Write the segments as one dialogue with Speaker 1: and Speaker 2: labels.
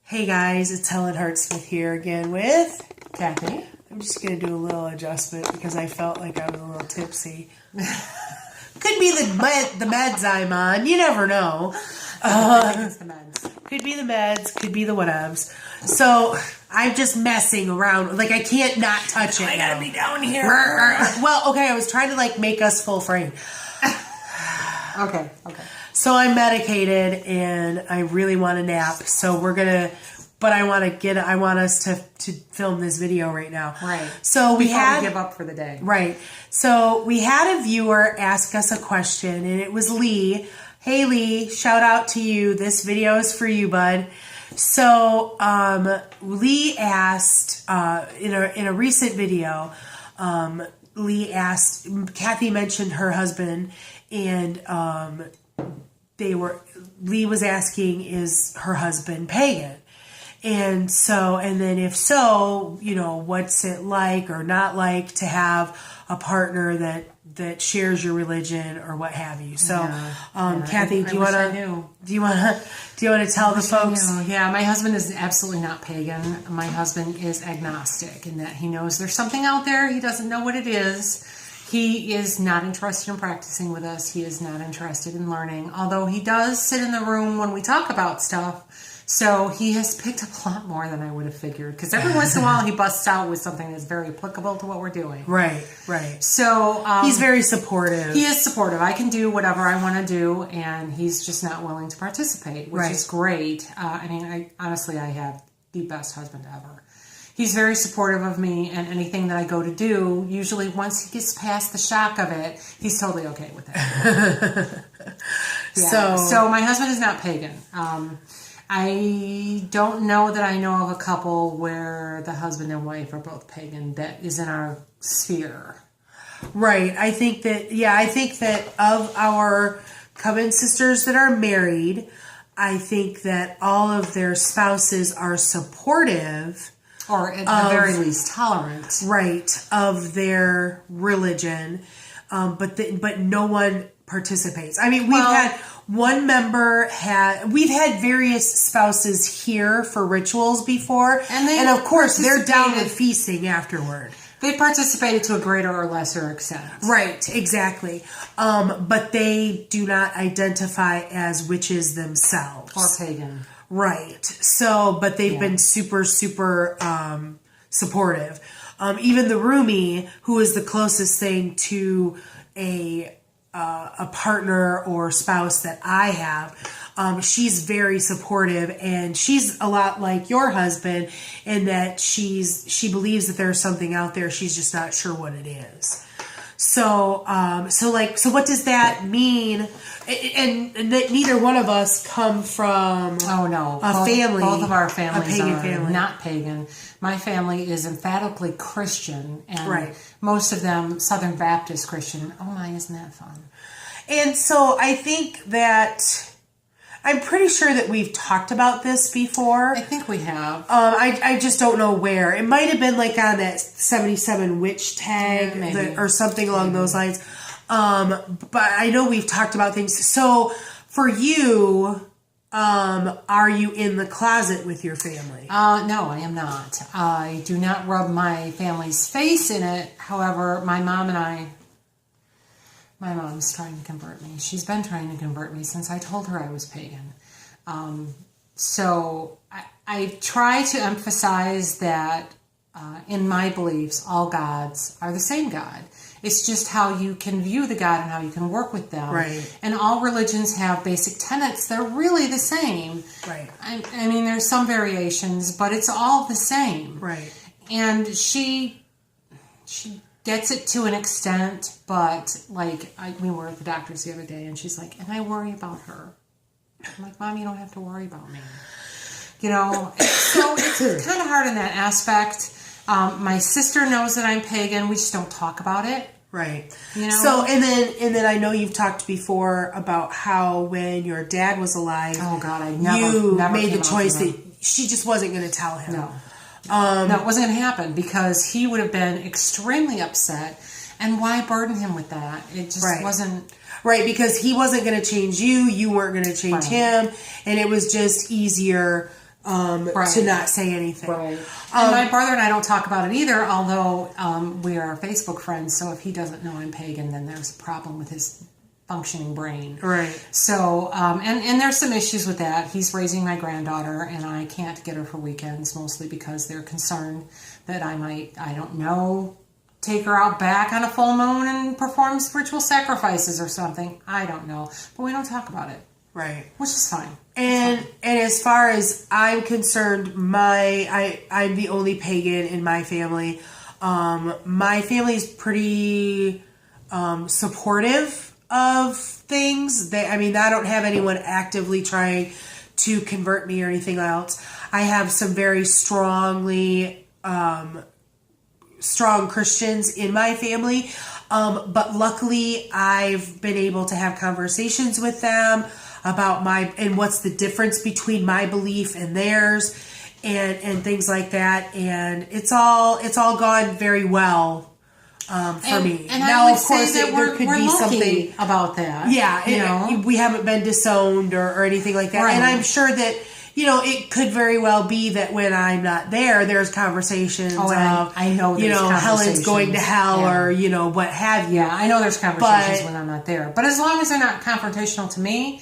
Speaker 1: Hey guys, it's Helen Hartsmith here again with
Speaker 2: Kathy.
Speaker 1: I'm just going to do a little adjustment because I felt like I was a little tipsy. Could be the meds I'm on. You never know.
Speaker 2: It's the meds.
Speaker 1: Could be the meds. Could be the whatevs. So I'm just messing around. Like I can't not touch it.
Speaker 2: I gotta be down here.
Speaker 1: Well, okay. I was trying to like make us full frame.
Speaker 2: Okay.
Speaker 1: So I'm medicated and I really want a nap. So we're gonna. But I want us to film this video right now.
Speaker 2: Right.
Speaker 1: So we
Speaker 2: give up for the day.
Speaker 1: Right. So we had a viewer ask us a question, and it was Lee. Hey Lee, shout out to you. This video is for you, bud. So Lee asked in a recent video. Lee asked. Kathy mentioned her husband, and Lee was asking, is her husband pagan? And then if so, what's it like or not like to have a partner that shares your religion or what have you? So, Kathy, do you want to tell the folks?
Speaker 2: Yeah, my husband is absolutely not pagan. My husband is agnostic in that he knows there's something out there. He doesn't know what it is. He is not interested in practicing with us. He is not interested in learning, although he does sit in the room when we talk about stuff. So he has picked up a lot more than I would have figured. Because every once in a while he busts out with something that's very applicable to what we're doing.
Speaker 1: Right.
Speaker 2: So
Speaker 1: he's very supportive.
Speaker 2: He is supportive. I can do whatever I want to do, and he's just not willing to participate, which is great. I have the best husband ever. He's very supportive of me, and anything that I go to do, usually once he gets past the shock of it, he's totally okay with it. So my husband is not pagan. I don't know that I know of a couple where the husband and wife are both pagan that is in our sphere.
Speaker 1: Right. I think that of our covenant sisters that are married, I think that all of their spouses are supportive.
Speaker 2: Or at the very least tolerant.
Speaker 1: Right. Of their religion. But no one participates. I mean, we've had various spouses here for rituals before, and of course they're down with feasting afterward.
Speaker 2: They participated to a greater or lesser extent. Right,
Speaker 1: exactly. But they do not identify as witches themselves.
Speaker 2: Or pagan.
Speaker 1: Right. So, but they've been super, super supportive. Even the roomie, who is the closest thing to a partner or spouse that I have, she's very supportive, and she's a lot like your husband in that she believes that there's something out there. She's just not sure what it is. So what does that mean? And that neither one of us come from a family.
Speaker 2: Both of our families
Speaker 1: a pagan
Speaker 2: are
Speaker 1: family.
Speaker 2: Not pagan. My family is emphatically Christian, and most of them Southern Baptist Christian. Oh my, isn't that fun?
Speaker 1: And so I think that I'm pretty sure that we've talked about this before.
Speaker 2: I think we have.
Speaker 1: I just don't know where. It might have been like on that 77 witch tag or something along those lines. But I know we've talked about things. So for you, are you in the closet with your family?
Speaker 2: No, I am not. I do not rub my family's face in it. However, my mom's trying to convert me. She's been trying to convert me since I told her I was pagan. So I try to emphasize that in my beliefs, all gods are the same God. It's just how you can view the God and how you can work with them.
Speaker 1: Right.
Speaker 2: And all religions have basic tenets that are really the same.
Speaker 1: Right.
Speaker 2: I mean, there's some variations, but it's all the same.
Speaker 1: Right.
Speaker 2: And she gets it to an extent, but we were at the doctor's the other day, and she's like, and I worry about her. I'm like, Mom, you don't have to worry about me. So it's kind of hard in that aspect. My sister knows that I'm pagan. We just don't talk about it.
Speaker 1: Right. So and then I know you've talked before about how when your dad was alive,
Speaker 2: oh God,
Speaker 1: you made the choice that she just wasn't going to tell him.
Speaker 2: No. No, it wasn't going to happen because he would have been extremely upset. And why burden him with that? It just wasn't...
Speaker 1: Right, because he wasn't going to change you. You weren't going to change him. And it was just easier to not say anything.
Speaker 2: Right. And my brother and I don't talk about it either, although we are Facebook friends. So if he doesn't know I'm pagan, then there's a problem with his functioning brain.
Speaker 1: Right.
Speaker 2: So, and there's some issues with that. He's raising my granddaughter, and I can't get her for weekends, mostly because they're concerned that I might, I don't know, take her out back on a full moon and perform spiritual sacrifices or something. I don't know. But we don't talk about it.
Speaker 1: Right.
Speaker 2: Which is fine.
Speaker 1: And as far as I'm concerned, I'm the only pagan in my family. My family's pretty supportive of things. I don't have anyone actively trying to convert me or anything else. I have some very strong Christians in my family. But luckily I've been able to have conversations with them about what's the difference between my belief and theirs and things like that. And it's all gone very well. For me.
Speaker 2: And
Speaker 1: now,
Speaker 2: I would
Speaker 1: of course,
Speaker 2: say that
Speaker 1: there could be something
Speaker 2: about that.
Speaker 1: Yeah, we haven't been disowned or anything like that.
Speaker 2: Right.
Speaker 1: And I'm sure that, it could very well be that when I'm not there, there's conversations of,
Speaker 2: I know there's
Speaker 1: Helen's going to hell or, what have you.
Speaker 2: Yeah, I know there's conversations when I'm not there. But as long as they're not confrontational to me,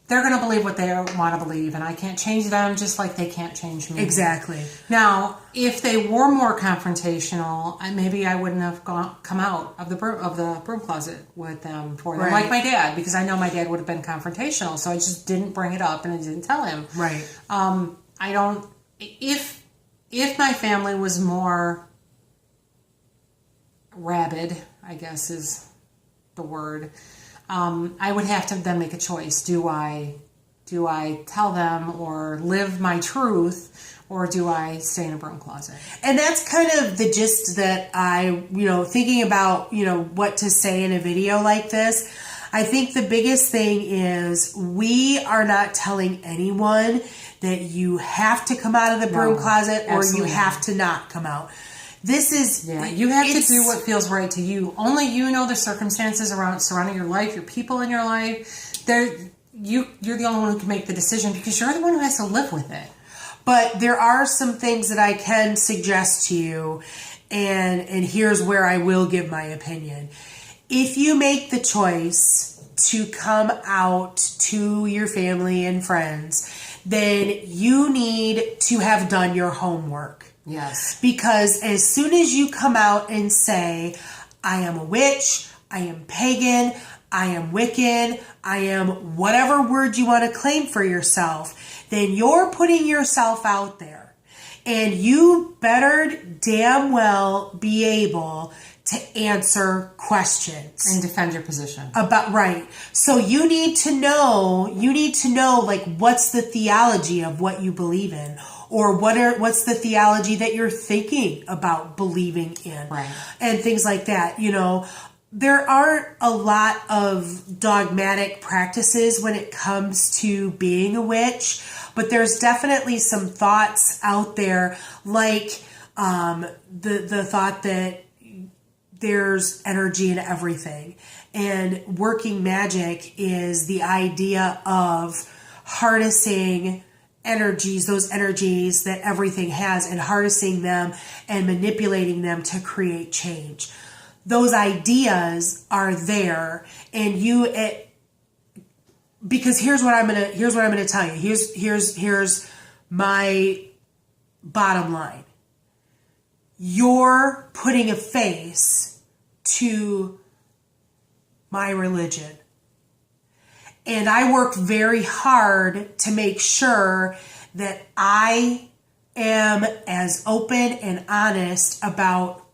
Speaker 2: they're going to believe what they want to believe, and I can't change them just like they can't change me.
Speaker 1: Exactly.
Speaker 2: Now, if they were more confrontational, maybe I wouldn't have come out of the broom closet with them for them, like my dad, because I know my dad would have been confrontational, so I just didn't bring it up and I didn't tell him.
Speaker 1: Right.
Speaker 2: I don't. If my family was more rabid, I guess is the word. I would have to then make a choice. Do I tell them or live my truth, or do I stay in a broom closet?
Speaker 1: And that's kind of the gist that I, thinking about, what to say in a video like this. I think the biggest thing is we are not telling anyone that you have to come out of the broom closet or you have to not come out. This is...
Speaker 2: Yeah, you have to do what feels right to you. Only you know the circumstances surrounding your life, your people in your life. You're the only one who can make the decision because you're the one who has to live with it.
Speaker 1: But there are some things that I can suggest to you, and here's where I will give my opinion. If you make the choice to come out to your family and friends, then you need to have done your homework.
Speaker 2: Yes.
Speaker 1: Because as soon as you come out and say, I am a witch, I am pagan, I am Wiccan, I am whatever word you want to claim for yourself, then you're putting yourself out there. And you better damn well be able to answer questions.
Speaker 2: And defend your position.
Speaker 1: Right. So you need to know, like, what's the theology of what you believe in? Or what's the theology that you're thinking about believing in?
Speaker 2: Right.
Speaker 1: And things like that. There aren't a lot of dogmatic practices when it comes to being a witch, but there's definitely some thoughts out there, like the thought that there's energy in everything. And working magic is the idea of harnessing those energies that everything has, and harnessing them and manipulating them to create change. Those ideas are there, and because here's what I'm gonna tell you. Here's my bottom line. You're putting a face to my religion. And I work very hard to make sure that I am as open and honest about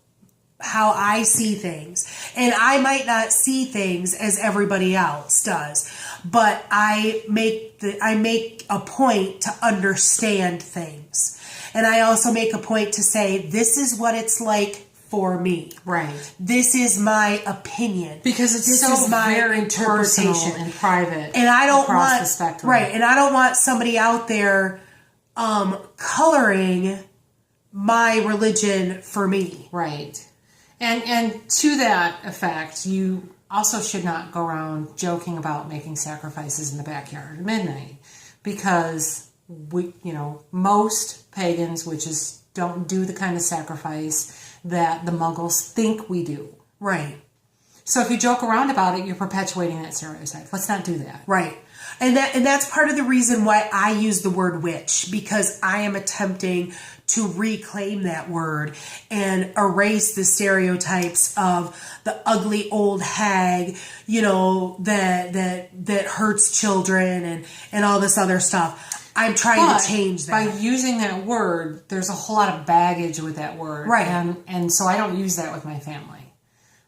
Speaker 1: how I see things. And I might not see things as everybody else does, but I make a point to understand things. And I also make a point to say, this is what it's like for me.
Speaker 2: Right.
Speaker 1: This is my opinion.
Speaker 2: Because it's very interpretation and private.
Speaker 1: And I don't
Speaker 2: across
Speaker 1: want
Speaker 2: the spectrum.
Speaker 1: Right. And I don't want somebody out there coloring my religion for me.
Speaker 2: Right. And to that effect, you also should not go around joking about making sacrifices in the backyard at midnight, because most pagans, witches, don't do the kind of sacrifice that the Muggles think we do.
Speaker 1: Right.
Speaker 2: So if you joke around about it, you're perpetuating that stereotype. Let's not do that.
Speaker 1: Right. And that's part of the reason why I use the word witch, because I am attempting to reclaim that word and erase the stereotypes of the ugly old hag, that hurts children and all this other stuff. I'm trying to change that.
Speaker 2: By using that word, there's a whole lot of baggage with that word.
Speaker 1: Right.
Speaker 2: And so I don't use that with my family.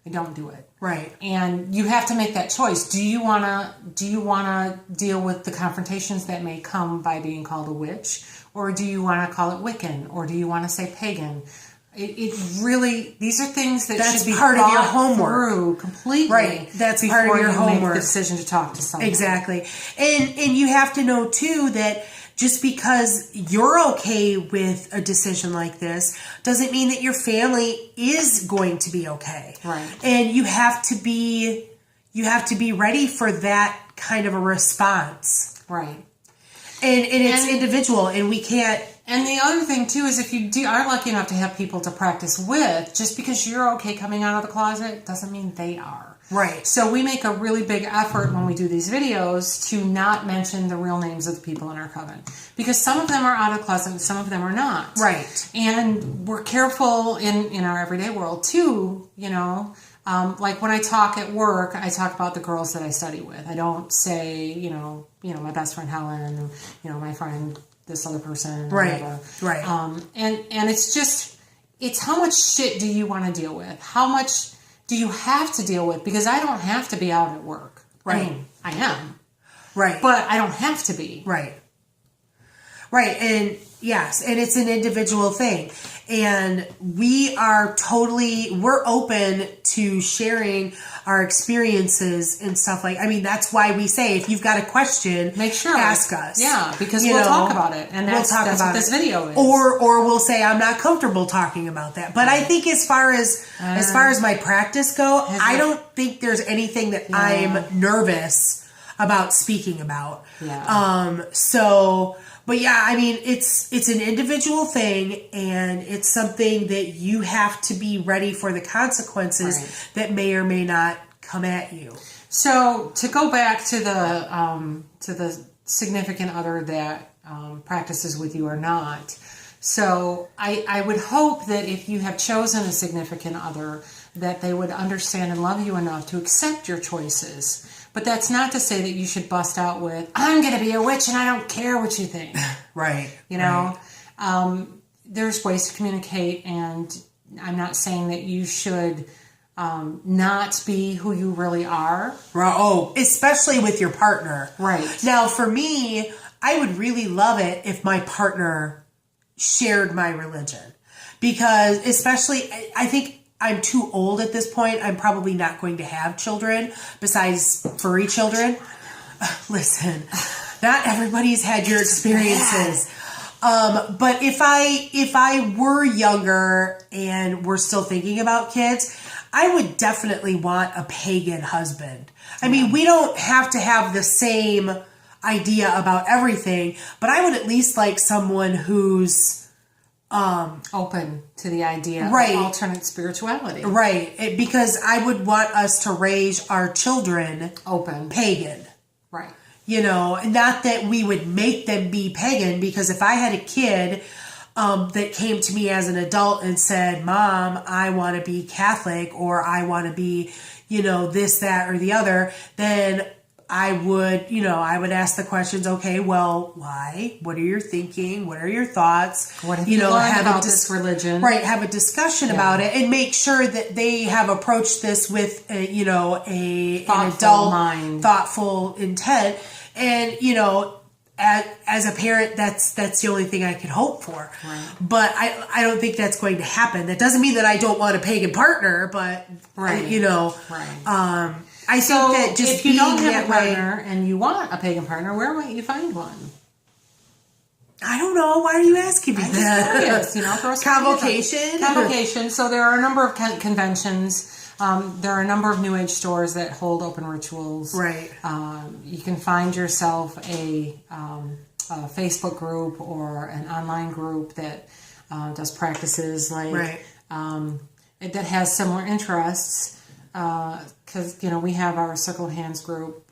Speaker 2: I don't do it.
Speaker 1: Right.
Speaker 2: And you have to make that choice. Do you wanna deal with the confrontations that may come by being called a witch? Or do you want to call it Wiccan? Or do you want to say pagan? It really, these are things that should be
Speaker 1: part of your homework
Speaker 2: through completely.
Speaker 1: Right. That's part of your homework.
Speaker 2: Make the decision to talk to someone.
Speaker 1: Exactly. And you have to know too that just because you're okay with a decision like this doesn't mean that your family is going to be okay.
Speaker 2: Right.
Speaker 1: And you have to be ready for that kind of a response.
Speaker 2: Right.
Speaker 1: And it's individual, and we can't.
Speaker 2: And the other thing too is if you are lucky enough to have people to practice with, just because you're okay coming out of the closet doesn't mean they are.
Speaker 1: Right.
Speaker 2: So we make a really big effort when we do these videos to not mention the real names of the people in our coven. Because some of them are out of the closet and some of them are not.
Speaker 1: Right.
Speaker 2: And we're careful in our everyday world too, like when I talk at work, I talk about the girls that I study with. I don't say, my best friend Helen, my friend this other person,
Speaker 1: right,
Speaker 2: whatever.
Speaker 1: Right.
Speaker 2: And it's how much shit do you want to deal with? How much do you have to deal with? Because I don't have to be out at work.
Speaker 1: Right.
Speaker 2: I mean, I am.
Speaker 1: Right.
Speaker 2: But I don't have to be.
Speaker 1: Right. Right. And yes, and it's an individual thing. And we're open to sharing our experiences and stuff that's why we say, if you've got a question,
Speaker 2: make sure
Speaker 1: ask us.
Speaker 2: Yeah, because we'll talk about it. And that's what this video is.
Speaker 1: Or we'll say, I'm not comfortable talking about that. But I think as far as my practice go, I don't think there's anything that I'm nervous about speaking about.
Speaker 2: Yeah.
Speaker 1: But yeah, it's an individual thing, and it's something that you have to be ready for the consequences that may or may not come at you.
Speaker 2: So to go back to the significant other that practices with you or not. So I would hope that if you have chosen a significant other, that they would understand and love you enough to accept your choices. But that's not to say that you should bust out with, I'm going to be a witch and I don't care what you think.
Speaker 1: Right.
Speaker 2: There's ways to communicate, and I'm not saying that you should not be who you really are.
Speaker 1: Oh, especially with your partner.
Speaker 2: Right.
Speaker 1: Now, for me, I would really love it if my partner shared my religion. Because especially, I think I'm too old at this point. I'm probably not going to have children besides furry children. Listen, not everybody's had your experiences. But if I were younger and were still thinking about kids, I would definitely want a pagan husband. I mean, we don't have to have the same idea about everything, but I would at least like someone who's
Speaker 2: open to the idea of alternate spirituality.
Speaker 1: Right. Because I would want us to raise our children
Speaker 2: open.
Speaker 1: Pagan.
Speaker 2: Right.
Speaker 1: Not that we would make them be pagan, because if I had a kid that came to me as an adult and said, Mom, I want to be Catholic, or I want to be, this, that, or the other, then I would ask the questions, okay, well, why? What are you thinking? What are your thoughts?
Speaker 2: What have you learned about this religion?
Speaker 1: Right, have a discussion about it, and make sure that they have approached this with, an adult,
Speaker 2: mind.
Speaker 1: Thoughtful intent. And, as a parent, that's the only thing I could hope for.
Speaker 2: Right.
Speaker 1: But I don't think that's going to happen. That doesn't mean that I don't want a pagan partner, but,
Speaker 2: Right.
Speaker 1: I think that just
Speaker 2: if you don't have a partner and you want a pagan partner, where might you find one?
Speaker 1: I don't know. Why are you asking me that?
Speaker 2: Curious,
Speaker 1: Convocation?
Speaker 2: Convocation. So there are a number of conventions. There are a number of New Age stores that hold open rituals.
Speaker 1: Right.
Speaker 2: You can find yourself a Facebook group or an online group that does practices like
Speaker 1: Right.
Speaker 2: That has similar interests. Because we have our Circle of Hands group.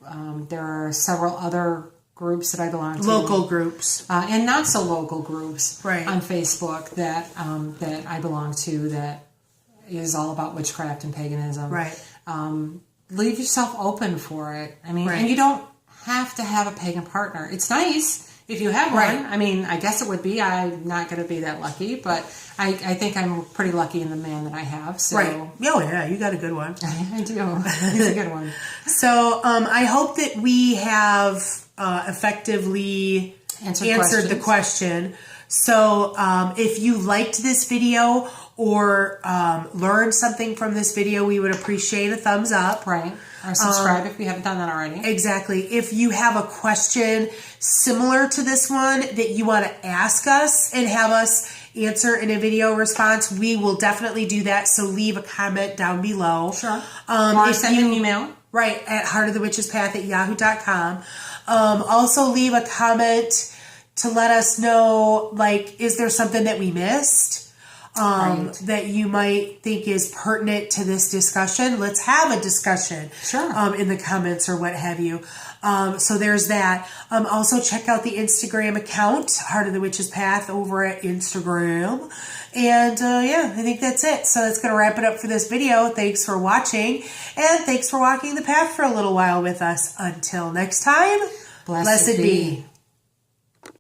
Speaker 2: There are several other groups that I belong to,
Speaker 1: Local groups,
Speaker 2: and not so local groups
Speaker 1: Right.
Speaker 2: on Facebook that I belong to. That is all about witchcraft and paganism.
Speaker 1: right?
Speaker 2: Leave yourself open for it. I mean,
Speaker 1: Right.
Speaker 2: and you don't have to have a pagan partner. It's nice if you have
Speaker 1: Right.
Speaker 2: one. I mean, I guess it would be. I'm not going to be that lucky, but I think I'm pretty lucky in the man that I have. So.
Speaker 1: Right. Oh yeah, you got a good one.
Speaker 2: I do. He's a good one.
Speaker 1: So I hope that we have effectively answered the question. So if you liked this video or learned something from this video, we would appreciate a thumbs up.
Speaker 2: Right. Or subscribe if you haven't done that already.
Speaker 1: Exactly. If you have a question similar to this one that you want to ask us and have us answer in a video response, we will definitely do that. So leave a comment down below.
Speaker 2: Sure. Or send an email.
Speaker 1: Right, at heartofthewitchespath@yahoo.com. Also leave a comment to let us know, like, is there something that we missed?
Speaker 2: Right.
Speaker 1: That you might think is pertinent to this discussion. Let's have a discussion.
Speaker 2: Sure.
Speaker 1: In the comments or what have you. So there's that. Also check out the Instagram account, Heart of the Witch's Path, over at Instagram. And yeah, I think that's it. So that's going to wrap it up for this video. Thanks for watching. And thanks for walking the path for a little while with us. Until next time, blessed be.